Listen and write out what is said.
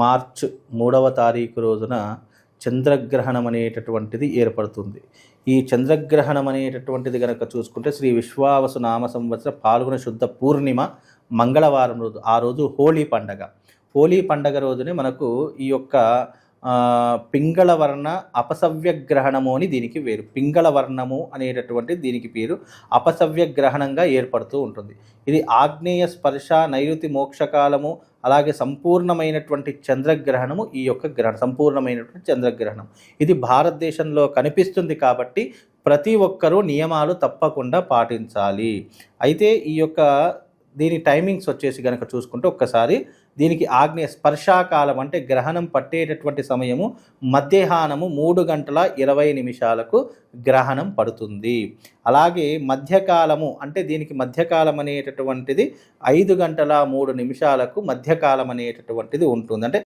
March 3వ తారీఖు రోజున చంద్రగ్రహణం అనేటటువంటిది ఏర్పడుతుంది. ఈ చంద్రగ్రహణం అనేటటువంటిది గనక చూసుకుంటే శ్రీ విశ్వావసు నామ సంవత్సర పాల్గొన శుద్ధ పూర్ణిమ మంగళవారం రోజు, ఆ రోజు హోలీ పండగ. హోలీ పండగ రోజునే మనకు ఈ యొక్క పింగళ వర్ణ అపసవ్య గ్రహణము అని దీనికి పేరు. పింగళ వర్ణము అనేటటువంటి దీనికి పేరు. అపసవ్య గ్రహణంగా ఏర్పడుతూ ఉంటుంది. ఇది ఆగ్నేయ స్పర్శ నైరుతి మోక్షకాలము, అలాగే సంపూర్ణమైనటువంటి చంద్రగ్రహణము. ఈ యొక్క గ్రహణం సంపూర్ణమైనటువంటి చంద్రగ్రహణం ఇది భారతదేశంలో కనిపిస్తుంది కాబట్టి ప్రతి ఒక్కరూ నియమాలు తప్పకుండా పాటించాలి. అయితే ఈ యొక్క దీని టైమింగ్స్ వచ్చేసి కనుక చూసుకుంటే ఒక్కసారి దీనికి ఆగ్నేయ స్పర్శాకాలం అంటే గ్రహణం పట్టేటటువంటి సమయము మధ్యాహ్నము 3:20 గ్రహణం పడుతుంది. అలాగే మధ్యకాలము అంటే దీనికి మధ్యకాలం అనేటటువంటిది 5:03 మధ్యకాలం అనేటటువంటిది ఉంటుంది. అంటే